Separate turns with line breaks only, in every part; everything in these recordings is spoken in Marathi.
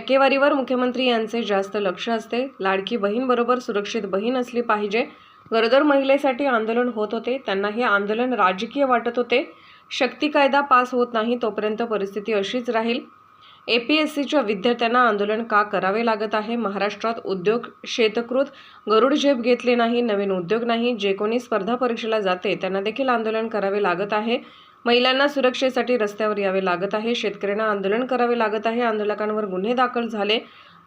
टक्केवारीवर मुख्यमंत्री यांचे जास्त लक्ष असते. लाडकी बहीण बरोबर सुरक्षित बहीण असली पाहिजे. गरोदर महिलेसाठी आंदोलन होत होते, त्यांना हे आंदोलन राजकीय वाटत होते. शक्ती कायदा पास होत नाही तोपर्यंत परिस्थिती अशीच राहील. APSCच्या विद्यार्थ्यांना आंदोलन का करावे लागत आहे? महाराष्ट्रात उद्योग शेतकृत गरुड झेप घेतले नाही, नवीन उद्योग नाही. जे कोणी स्पर्धा परीक्षेला जाते त्यांना देखील आंदोलन करावे लागत आहे. महिलांना सुरक्षेसाठी रस्त्यावर यावे लागत आहे. शेतकऱ्यांना आंदोलन करावे लागत आहे. आंदोलकांवर गुन्हे दाखल झाले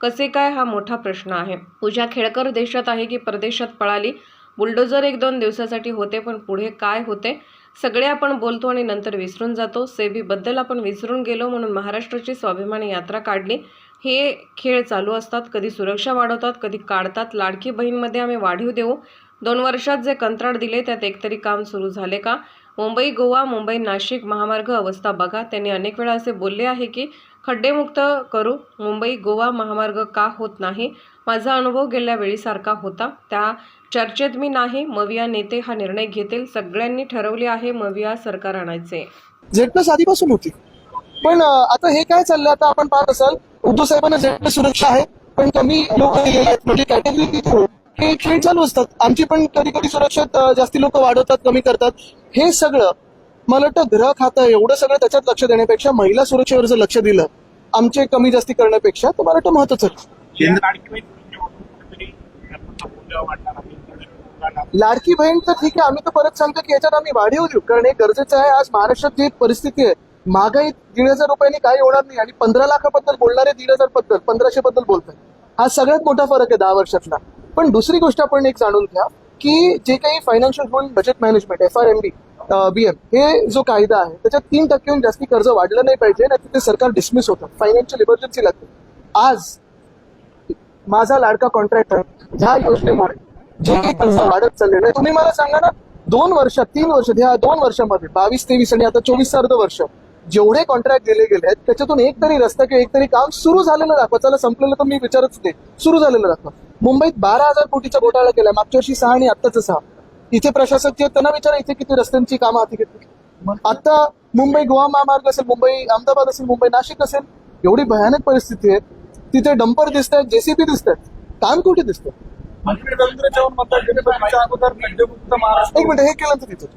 कसे काय हा मोठा प्रश्न आहे. पूजा खेडकर देशात आहे की परदेशात पळाली? बुलडोजर 1-2 दिवसासाठी होते, पण पुढे काय होते सगळे आपण बोलतो आणि नंतर विसरून जातो. सेबीबद्दल आपण विसरून गेलो म्हणून महाराष्ट्राची स्वाभिमानी यात्रा काढली. हे खेळ चालू असतात. कधी सुरक्षा वाढवतात, कधी काढतात. लाडकी बहीणमध्ये आम्ही वाढीव देऊ. 2 वर्षात जे कंत्राट दिले त्यात एकतरी काम सुरू झाले का? मुंबई गोवा, मुंबई नाशिक महामार्ग अवस्था बघा. त्यांनी अनेक वेळा असे बोलले आहे की खड्डेमुक्त करू. मुंबई गोवा महामार्ग का होत नाही? माझा अनुभव गेल्या वेळीसारखा होता. त्या चर्चेत मी नाही. मविया नेते हा निर्णय घेतील. सगळ्यांनी ठरवले आहे मविया सरकार आणायचे.
झेड+ आधीपासून होती, पण आता हे काय चाललंय? आता आपण पाहत असाल उद्धव साहेबांना झेड+ सुरक्षा आहे, पण कमी लोक दिलेले आहेत, म्हणजे कॅटेगरी हे खेळ चालू असतात. आमची पण कधी कधी सुरक्षा जास्ती लोक वाढवतात, कमी करतात. हे सगळं मला वाटतं गृह खातं एवढं सगळं त्याच्यात लक्ष देण्यापेक्षा महिला सुरक्षेवर जर लक्ष दिलं आमचे कमी जास्ती करण्यापेक्षा, तर मला वाटतं महत्वाचं. लाडकी बहीण तर ठीक आहे, आम्ही तर परत सांगतो की याच्यात आम्ही वाढीव देऊ, कारण हे गरजेचं आहे. आज महाराष्ट्रात जी परिस्थिती आहे, महागाई 1,500 रुपयांनी काही होणार नाही, आणि 15 लाखाबद्दल बोलणारे 1,500 बद्दल 1500 बद्दल बोलतात. हा सगळ्यात मोठा फरक आहे 10 वर्षातला. पण दुसरी गोष्ट आपण एक जाणून घ्या की जे काही financial rule budget management FRMB BM हे जो कायदा आहे त्याच्यात 3% जास्ती कर्ज वाढलं नाही पाहिजे, नाही तिथे सरकार डिसमिस होतं. फायनान्शियल इमर्जन्सी लागते. आज माझा लाडका कॉन्ट्रॅक्टर ह्या योजनेमुळे जे काही कर्ज वाढत चाललेलं आहे, तुम्ही मला सांगा ना, 2 वर्षात 3 वर्ष ह्या 2 वर्षामध्ये 22-23 आणि आता 24 अर्ध वर्ष जेवढे कॉन्ट्रॅक्ट दिले गेले आहेत त्याच्यातून एक तरी रस्ता किंवा एक तरी काम सुरू झालेलं दाखवा. चला संपलेलं तर मी विचारच दे, सुरू झालेलं दाखवा. मुंबईत 12,000 कोटीचा घोटाळा केला, मागच्या वर्षी 6 आणि आत्ताच 6. इथे प्रशासक जे त्यांना विचारा इथे किती रस्त्यांची कामं हाती घेतली. आता मुंबई गोवा महामार्ग असेल, मुंबई अहमदाबाद असेल, मुंबई नाशिक असेल, एवढी भयानक परिस्थिती आहे. तिथे डंपर दिसत आहेत, JCB दिसत आहेत, काम कुठे दिसतं? एक मिनिट, हे केलं तर तिथे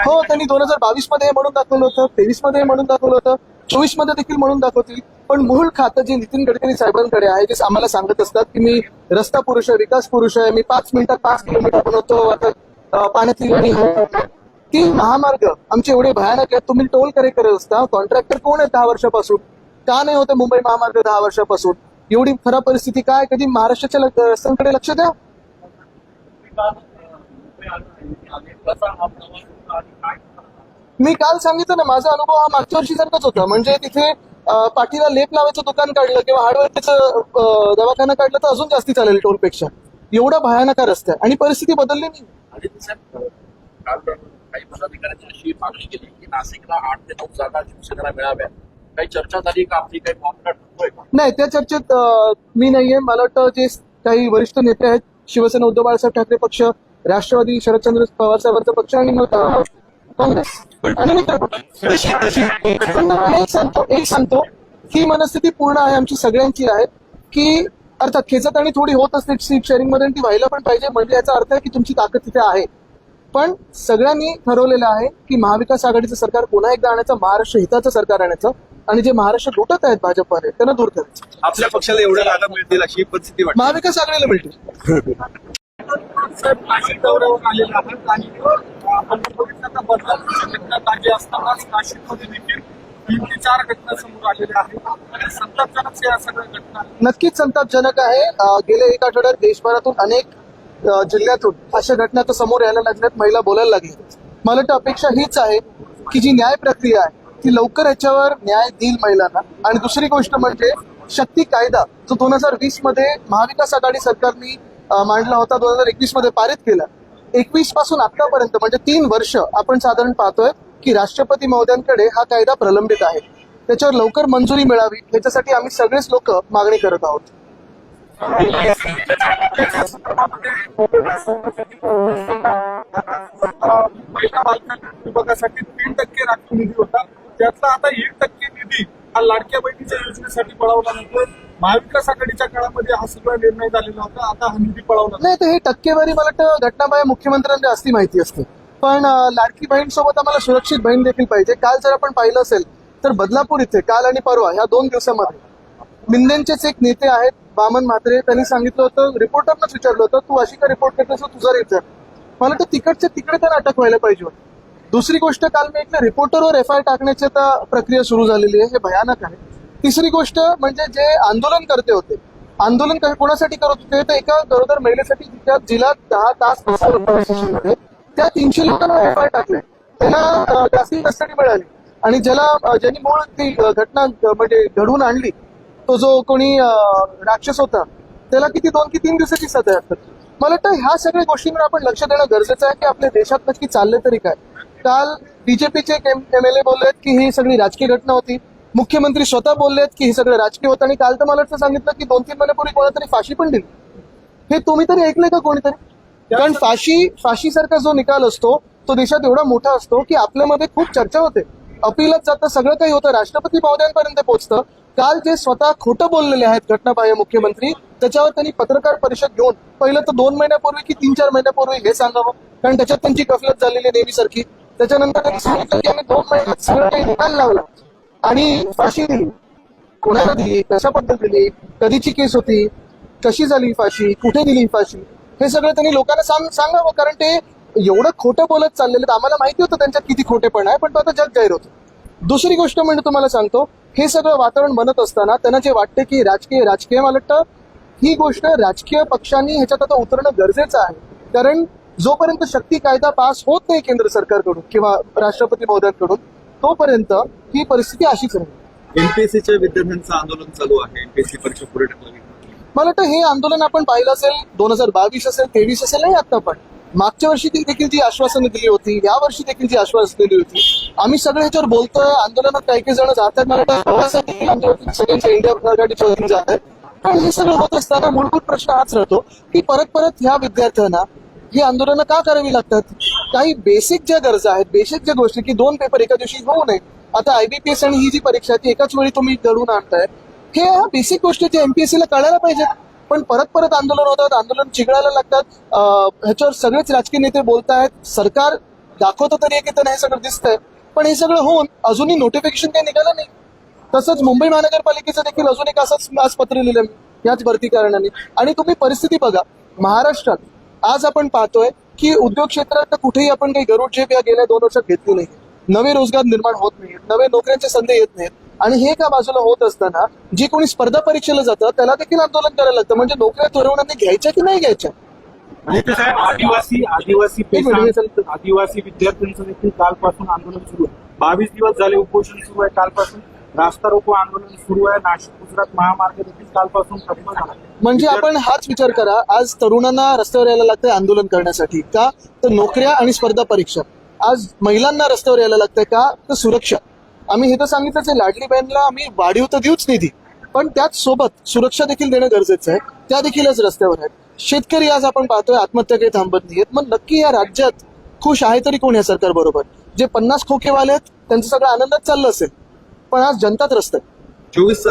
हो, त्यांनी 2022 मध्ये म्हणून दाखवलं होतं, 23 मध्ये म्हणून दाखवलं होतं, 24 मध्ये देखील म्हणून दाखवतील. पण मूळ खातं जे नितीन गडकरी साहेबांकडे आहे, जे आम्हाला सांगत असतात की मी रस्ता पुरुष आहे, विकास पुरुष आहे, मी 5 मिनिटात 5 किलोमीटर बनवतो, आता पाण्यातली गाडी. 3 महामार्ग आमचे एवढे भयानक आहेत, तुम्ही टोल करत असता. कॉन्ट्रॅक्टर कोण आहे 10 वर्षापासून? का नाही होते मुंबई महामार्ग 10 वर्षापासून? एवढी खराब परिस्थिती काय? कधी महाराष्ट्राच्या रस्त्यांकडे लक्ष द्या. मी काल सांगितलं ना, माझा अनुभव हा मागच्या वर्षी सारखाच होता. म्हणजे तिथे पाठीला लेप लावायचं दुकान काढलं किंवा हार्डवेअरचं दवाखाना काढलं तर अजून जास्ती चालेल टोलपेक्षा. एवढा भयानक रस्ता आहे आणि परिस्थिती बदलली नाही.
काही पदाधिकाऱ्यांची अशी मागणी केली की नाशिकला 8 ते 9 जागा शिवसेनेला मिळाव्या. काही चर्चा झाली का? आपली काही कॉन्ट्रॅक्ट होतोय का?
नाही, त्या चर्चेत मी नाहीये. मला वाटतं जे काही वरिष्ठ नेते आहेत, शिवसेना उद्धव बाळासाहेब ठाकरे पक्ष, राष्ट्रवादी शरदचंद्र पवार साहेबांचा पक्ष आणि काँग्रेस एक सांगतो ही मनस्थिती पूर्ण आहे, आमची सगळ्यांची आहे की अर्थात खेचताणी थोडी होत असते सीट शेअरिंग मध्ये, ती व्हायला पण पाहिजे. म्हणजे याचा अर्थ आहे की तुमची ताकद तिथे आहे. पण सगळ्यांनी ठरवलेलं आहे की महाविकास आघाडीचं सरकार पुन्हा एकदा आणायचं, महाराष्ट्र हिताचं सरकार आणायचं, आणि जे महाराष्ट्र लुटत आहेत भाजपवाले त्यांना दूर करायचं.
आपल्या पक्षाला एवढ्या जागा मिळतील अशी परिस्थिती वाटते?
महाविकास आघाडीला मिळतील.
नाशिक दौऱ्यावर आलेले आहेत आणि आपण बघितलं तर बदलापूरच्या ताजी असतानाच नाशिकमध्ये देखील 3 ते 4 घटना समोर आलेल्या आहेत आणि संतापजनक या सगळ्या घटना
नक्कीच संतापजनक आहे. गेल्या 1 आठवड्यात देशभरातून अनेक जिल्ह्यातून अशा घटना तर समोर यायला लागल्यात, महिला बोलायला लागली. मला तर अपेक्षा हीच आहे की जी न्याय प्रक्रिया आहे ती लवकर याच्यावर न्याय देईल महिलांना. आणि दुसरी गोष्ट म्हणजे शक्ती कायदा जो 2020 मध्ये महाविकास आघाडी सरकारने मांडला होता, 2021 मध्ये पारित केला. 21 पासून आतापर्यंत म्हणजे 3 वर्ष आपण साधारण पाहतोय की राष्ट्रपती महोदयांकडे हा कायदा प्रलंबित आहे. त्याच्यावर लवकर मंजुरी मिळावी याच्यासाठी आम्ही सगळेच लोक मागणी करत आहोत.
विभागासाठी 3% राखीव निधी होता, त्यातला आता 1% निधी हा लाडक्या बहिणीच्या योजनेसाठी पळवला जातोय. महाविकास आघाडीच्या काळामध्ये हा सगळा निर्णय झालेला होता, आता हा निधी पळवला
नाही तर हे टक्केवारी मला वाटतं घटनाबाह्य मुख्यमंत्र्यांना जास्ती माहिती असते. पण लाडकी बहीण सोबत आम्हाला सुरक्षित बहीण देखील पाहिजे. काल जर आपण पाहिलं असेल तर बदलापूर इथे काल आणि परवा ह्या 2 दिवसामध्ये मिंदेंचेच एक नेते आहेत वामन म्हात्रे, त्यांनी सांगितलं होतं, रिपोर्टरनंच विचारलं होतं, तू अशी का रिपोर्ट करतेस, तुझा विचार. मला तर तिकडच्या तिकडे त्यांना अटक व्हायला पाहिजे होती. दुसरी गोष्ट, काल मी ऐकलं रिपोर्टरवर FIR टाकण्याची आता प्रक्रिया सुरू झालेली आहे, हे भयानक आहे. तिसरी गोष्ट म्हणजे जे आंदोलन करते होते, आंदोलन कोणासाठी करत होते तर एका गरोदर महिलेसाठी जिला 10 तास बसवलं, त्या 300 लोकांना FIR टाकले, त्यांना जास्ती कस्टडी मिळाली. आणि ज्यांनी मूळ ती घटना म्हणजे घडवून आणली, तो जो कोणी राक्षस होता, त्याला किती 2 की 3 दिवसाची सजा असतात. मला वाटतं ह्या सगळ्या गोष्टींवर आपण लक्ष देणं गरजेचं आहे की आपल्या देशात नक्की चालले तरी काय. काल बीजेपीचे MLA बोललेत की ही सगळी राजकीय घटना होती, मुख्यमंत्री स्वतः बोललेत की हे सगळं राजकीय होतं, आणि काल तर मला वाटतं सांगितलं की 2-3 महिन्यापूर्वी कोणातरी फाशी पण दिली. हे तुम्ही तरी ऐकलंय का कोणीतरी? कारण फाशीसारखा जो निकाल असतो तो देशात एवढा मोठा असतो की आपल्यामध्ये खूप चर्चा होते, अपीलच जातं, सगळं काही होतं, राष्ट्रपती महोदयांपर्यंत पोहोचतं. काल जे स्वतः खोटं बोललेले आहेत घटनाबाह्य मुख्यमंत्री, त्याच्यावर त्यांनी पत्रकार परिषद घेऊन पहिलं तर 2 महिन्यापूर्वी की 3-4 महिन्यापूर्वी हे सांगावं, कारण त्याच्यात त्यांची गफलत झालेली नेहमीसारखी. त्याच्यानंतर त्यांनी सांगितलं की आम्ही 2 महिन्यात सगळं काही निकाल लावला आणि फाशी दिली. कोणाला दिली, कशाबद्दल दिली, कधीची केस होती, कशी झाली फाशी, कुठे दिली फाशी, हे सगळं त्यांनी लोकांना सांगावं, कारण ते एवढं खोटं बोलत चाललेलं. आम्हाला माहिती होतं त्यांच्यात किती खोटेपण आहे, पण तो आता जग जाहीर होतो. दुसरी गोष्ट म्हणजे तुम्हाला सांगतो, हे सगळं वातावरण बनत असताना त्यांना जे वाटते की राजकीय मला वाटतं ही गोष्ट राजकीय पक्षांनी ह्याच्यात आता उतरणं गरजेचं आहे. कारण जोपर्यंत शक्ती कायदा पास होत नाही केंद्र सरकारकडून किंवा राष्ट्रपती महोदयांकडून, तोपर्यंत ही परिस्थिती अशीच राहील.
एमपीएससीच्या विद्यार्थ्यांचं आंदोलन चालू आहे, एमपीएससी परीक्षा पुढे ढकलली.
मला वाटतं हे आंदोलन आपण पाहिलं असेल 2022 असेल, 23 असेल, नाही आता पण मागच्या वर्षी देखील जी आश्वासनं दिली होती, या वर्षी देखील जी आश्वासनं दिली होती, आम्ही सगळे ह्याच्यावर बोलतोय. आंदोलनात काही जण जात आहेत, मला वाटतं सगळ्यांच्या इंडिया आघाडीच्या वतीने जात आहेत. पण हे सगळं होत असताना मूलभूत प्रश्न हाच राहतो की परत ह्या विद्यार्थ्यांना ही आंदोलनं का करावी लागतात. काही बेसिक ज्या गरजा आहेत, बेसिक ज्या गोष्टी की 2 पेपर एका दिवशी होऊ नये. आता IBPS आणि ही जी परीक्षा ती एकाच वेळी तुम्ही घडवून आणताय, हे बेसिक गोष्टी जे MPSCला कळायला पाहिजेत. पण परत आंदोलन होतात, आंदोलन चिघळायला लागतात. ह्याच्यावर सगळेच राजकीय नेते बोलतायत, सरकार दाखवतं तरी की त्यांना हे सगळं दिसतंय, पण हे सगळं होऊन अजूनही नोटिफिकेशन काही निघालं नाही. तसंच मुंबई महानगरपालिकेचं देखील अजून एक असंच आज पत्र लिहिलं याच भरती कारणाने. आणि तुम्ही परिस्थिती बघा, महाराष्ट्रात आज आपण पाहतोय की उद्योग क्षेत्रात कुठेही आपण काही गरुडझेप या गेल्या 2 वर्षात घेतली नाही. नवे रोजगार निर्माण होत नाहीत, नवे नोकऱ्यांच्या संधी येत नाहीत. आणि हे का बाजूला होत असताना जे कोणी स्पर्धा परीक्षेला जातं त्याला देखील आंदोलन करायला लागतं. म्हणजे नोकऱ्या तरुणांनी घ्यायच्या की नाही घ्यायच्या.
आदिवासी विद्यार्थ्यांचं देखील कालपासून आंदोलन सुरू आहे. 22 दिवस झाले उपोषण सुरू आहे. कालपासून रास्ता रोको आंदोलन सुरू आहे. नाशिक गुजरात महामार्ग देखील कालपासून ठप्प झाला.
म्हणजे आपण हाच विचार करा, आज तरुणांना रस्त्यावर यायला लागतंय आंदोलन करण्यासाठी, का तर नोकऱ्या आणि स्पर्धा परीक्षा. आज महिलांना रस्त्यावर यायला लागतंय, का तर सुरक्षा. आम्ही हे तर सांगितलंच आहे, लाडली बहीणला आम्ही वाढीव तर देऊच निधी, पण त्याच सोबत सुरक्षा देखील देणं गरजेचं आहे. त्या देखीलच रस्त्यावर आहेत. शेतकरी आज आपण पाहतोय आत्महत्या काही थांबत नाहीयेत. मग नक्की या राज्यात खुश आहे तरी कोण या सरकार बरोबर? जे 50 खोकेवाले आहेत त्यांचं सगळं आनंदात चाललं असेल, पण आज जनताच रस्ते
24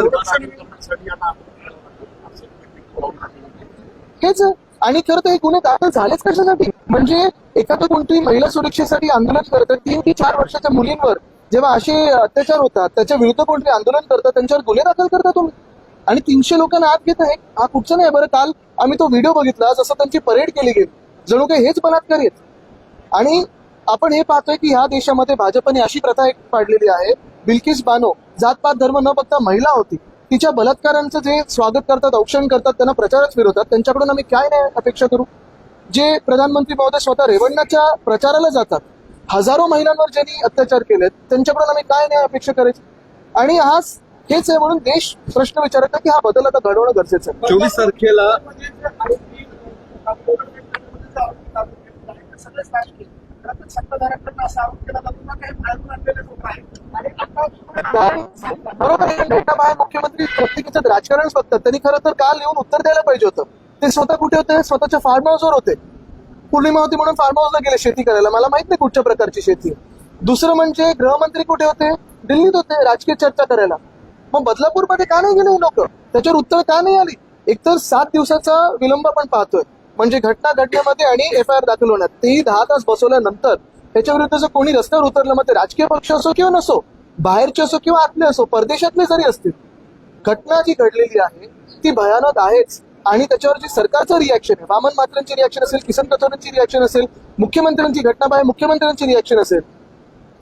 हेच. आणि खरं तर हे गुन्हे दाखल झालेच कशासाठी? म्हणजे एखादं कोणती महिला सुरक्षेसाठी आंदोलन करतात, 3 ते 4 वर्षाच्या मुलींवर जेव्हा असे अत्याचार होतात, त्याच्या विरुद्ध कोणते आंदोलन करतात, त्यांच्यावर गुन्हे दाखल करता तुम्ही. आणि 300 लोकांना आत घेत आहे, हा कुठचा नाही. बरं, काल आम्ही तो व्हिडिओ बघितला, जसं त्यांची परेड केली गेली, जणू काही हेच बलात्कार आहेत. आणि आपण हे पाहतोय की ह्या देशामध्ये भाजपने अशी प्रथा एक पाडलेली आहे. बिल्किस बानो जातपात धर्म न बघता महिला होती, तिच्या बलात्कारांचं जे स्वागत करतात, औक्षण करतात, त्यांना प्रचारच विरोधात. त्यांच्याकडून आम्ही काय नाही अपेक्षा करू? जे प्रधानमंत्री महोदय स्वतः रेवण्णाच्या प्रचाराला जातात, हजारो महिलांवर ज्यांनी अत्याचार केलेत, त्यांच्याकडून आम्ही काय नाही अपेक्षा करायची? आणि हेच आहे म्हणून देश प्रश्न विचारतो की हा बदल आता घडवणं गरजेचं आहे.
24 तारखेला
बरोबर आहे. घटनाबाह्य मुख्यमंत्री प्रत्येकाचं राजकारणच बघतात. त्यांनी खरं तर काल येऊन उत्तर द्यायला पाहिजे होतं. ते स्वतः कुठे होते? स्वतःच्या फार्म हाऊसवर होते. पौर्णिमा होती म्हणून फार्म हाऊसला गेले शेती करायला. मला माहित नाही कुठच्या प्रकारची शेती. दुसरं म्हणजे गृहमंत्री कुठे होते? दिल्लीत होते राजकीय चर्चा करायला. मग बदलापूरमध्ये का नाही गेले लोक? त्याच्यावर उत्तर का नाही आली? एकतर 7 दिवसाचा विलंब आपण पाहतोय, म्हणजे घटना घडण्यामध्ये आणि FIR दाखल होण्यात, तेही 10 तास बसवल्यानंतर त्याच्या विरुद्ध जर कोणी रस्त्यावर उतरलं, मग ते राजकीय पक्ष असो किंवा नसो, बाहेरचे असो किंवा आतले असो, परदेशातले जरी असतील, घटना जी घडलेली आहे ती भयानक आहेच. आणि त्याच्यावर जी सरकारचं रिॲक्शन आहे, वामन म्हात्रेंची रिॲक्शन असेल, किसन कथोरेंची रिॲक्शन असेल, मुख्यमंत्र्यांची घटना बाहेर मुख्यमंत्र्यांची रिॲक्शन असेल,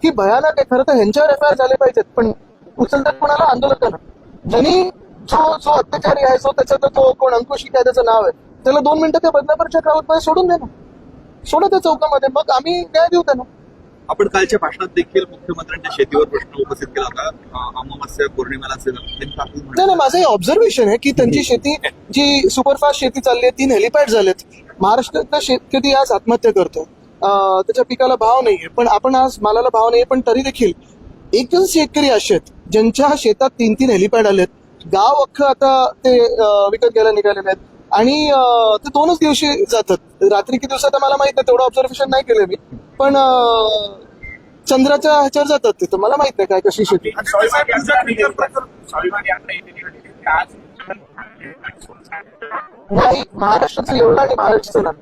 ही भयानक आहे. खरं तर ह्यांच्यावर FIR झाले पाहिजेत, पण उचलतात कोणाला? आंदोलकांना. ज्यांनी जो अत्याचारी आहे, जो त्याचा तो कोण अंकुशी काय त्याचं नाव आहे, त्याला 2 मिनिटं त्या बदलापूरच्या क्राऊडमध्ये सोडून दे ना, सोडा त्या चौकामध्ये, मग आम्ही न्याय देऊ त्यांना.
आपण कालच्या भाषणात देखील मुख्यमंत्र्यांच्या शेतीवर प्रश्न उपस्थित केला होता. अमावस्या पौर्णिमेला असेल
नाही, माझं हे ऑब्झर्वेशन आहे की त्यांची शेती जी सुपरफास्ट शेती चालली आहे, 3 हेलिपॅड झालेत. महाराष्ट्रातला शेतकरी आज आत्महत्या करतो, त्याच्या पिकाला भाव नाहीये, पण आपण आज मालाला भाव नाहीये, पण तरी देखील एकच शेतकरी असे आहेत ज्यांच्या शेतात 3 हेलिपॅड आलेत. गाव अख्खं आता ते विकत घ्यायला निघालेले आहेत आणि ते 2च दिवशी जातात. रात्री किती दिवसात मला माहित नाही, तेवढं ऑब्झर्वेशन नाही केलं मी, पण चंद्राच्या ह्याच्यावर जातात तिथं. मला माहित नाही काय कशी शेती. नाही, महाराष्ट्राचं एवढं आणि महाराष्ट्राचं नाही.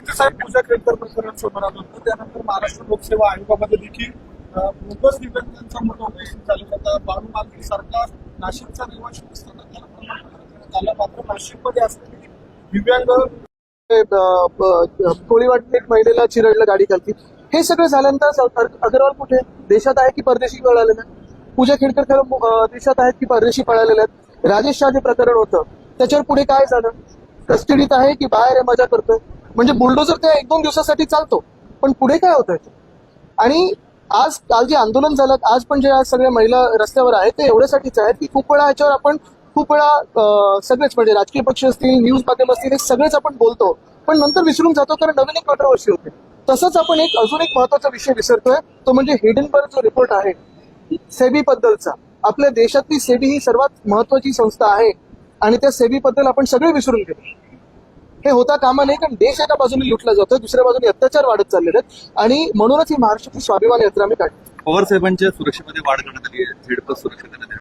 साहेब पूजा खेडकर प्रकरण समोर आलं होतं. त्यानंतर महाराष्ट्र लोकसेवा आयोगामध्ये देखील बोगस दिव्यांगांचा मोठा चालू होता. बाळू मालकी सारखा नाशिकचा रहिवासी असताना त्याला प्रमाणपत्र देण्यात आलं, मात्र नाशिकमध्ये असलेले दिव्यांग
कोळीवाडीत एक महिलेला चिरडलं गाडी खालती. हे सगळं झाल्यानंतर अग्रवाल कुठे? देशात आहे की परदेशी पळालेले? पूजा खेडकर खरं देशात आहेत की परदेशी पळालेले आहेत? राजेश शहा जे प्रकरण होतं त्याच्यावर पुढे काय झालं? कस्टडीत आहे की बाहेर आहे, मजा करतोय? म्हणजे बुलडोजर त्या 1-2 दिवसासाठी चालतो, पण पुढे काय होतंय? आणि काल जे आंदोलन झालं, आज पण जे आज सगळ्या महिला रस्त्यावर आहेत, ते एवढ्यासाठीच आहेत की खूप वेळा ह्याच्यावर आपण सगळेच म्हणजे राजकीय पक्ष असतील, न्यूज माध्यम असतील, हे सगळेच आपण बोलतो, पण नंतर विसरून जातो कारण नवीन एक कॉन्ट्रोवर्सी होते. तसंच आपण अजून एक महत्वाचा विषय विसरतोय, तो म्हणजे हिडनबर्ग जो रिपोर्ट आहे सेबी बद्दलचा. आपल्या देशातली सेबी ही सर्वात महत्वाची संस्था आहे आणि त्या सेबी बद्दल आपण सगळे विसरून गेलो. हे होता कामा नाही, कारण देश एका बाजूने लुटला जातोय, दुसऱ्या बाजूने अत्याचार वाढत चाललेले आहेत आणि म्हणूनच ही महाराष्ट्राची स्वाभिमान यात्रा आम्ही काढली.
पवार साहेबांच्या सुरक्षेमध्ये वाढ करण्यात आली आहे, झेड+ सुरक्षा देण्यात आली.